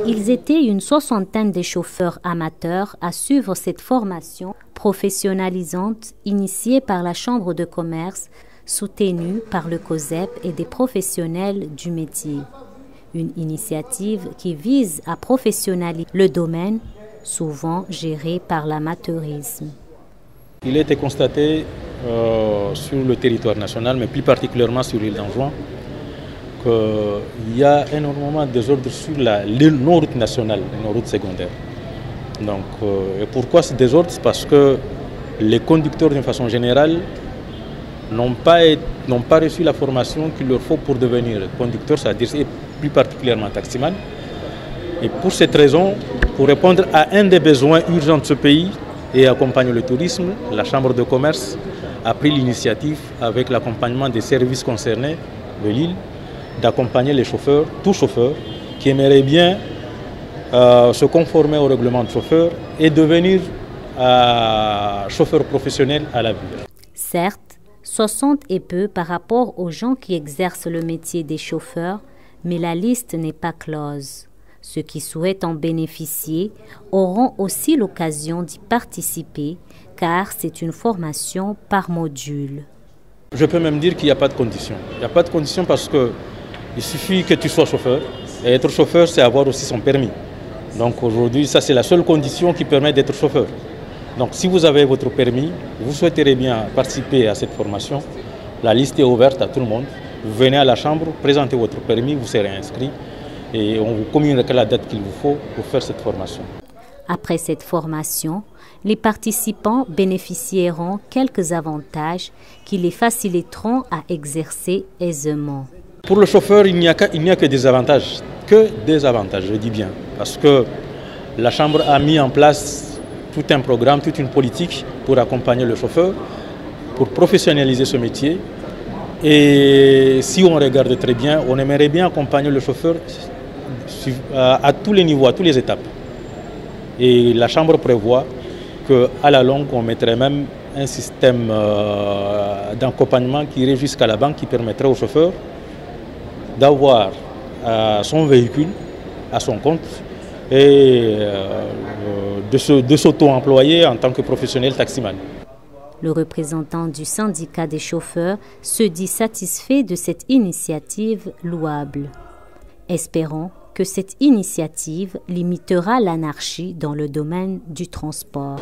Ils étaient une soixantaine de chauffeurs amateurs à suivre cette formation professionnalisante initiée par la Chambre de commerce, soutenue par le COSEP et des professionnels du métier. Une initiative qui vise à professionnaliser le domaine, souvent géré par l'amateurisme. Il a été constaté sur le territoire national, mais plus particulièrement sur l'île d'Anjouan, qu'il y a énormément de désordres sur nos routes nationales, nos routes secondaires. Donc, et pourquoi ce désordre? Parce que les conducteurs, d'une façon générale, n'ont pas reçu la formation qu'il leur faut pour devenir conducteur, c'est-à-dire plus particulièrement taximan. Et pour cette raison, pour répondre à un des besoins urgents de ce pays et accompagner le tourisme, la Chambre de commerce a pris l'initiative, avec l'accompagnement des services concernés de l'île, d'accompagner les chauffeurs, tous chauffeurs, qui aimeraient bien se conformer au règlement de chauffeur et devenir chauffeur professionnel à l'avenir. Certes, 60 est peu par rapport aux gens qui exercent le métier des chauffeurs, mais la liste n'est pas close. Ceux qui souhaitent en bénéficier auront aussi l'occasion d'y participer, car c'est une formation par module. Je peux même dire qu'il n'y a pas de condition. Il n'y a pas de condition parce qu'il suffit que tu sois chauffeur. Et être chauffeur, c'est avoir aussi son permis. Donc aujourd'hui, ça c'est la seule condition qui permet d'être chauffeur. Donc si vous avez votre permis, vous souhaiterez bien participer à cette formation, la liste est ouverte à tout le monde. Vous venez à la chambre, présentez votre permis, vous serez inscrit et on vous communiquera la date qu'il vous faut pour faire cette formation. Après cette formation, les participants bénéficieront quelques avantages qui les faciliteront à exercer aisément. Pour le chauffeur, il n'y a que des avantages, je dis bien, parce que la Chambre a mis en place tout un programme, toute une politique pour accompagner le chauffeur, pour professionnaliser ce métier. Et si on regarde très bien, on aimerait bien accompagner le chauffeur à tous les niveaux, à toutes les étapes. Et la Chambre prévoit qu'à la longue, on mettrait même un système d'accompagnement qui irait jusqu'à la banque, qui permettrait au chauffeur d'avoir son véhicule à son compte et de s'auto-employer en tant que professionnel taximan. Le représentant du syndicat des chauffeurs se dit satisfait de cette initiative louable. Espérons que cette initiative limitera l'anarchie dans le domaine du transport.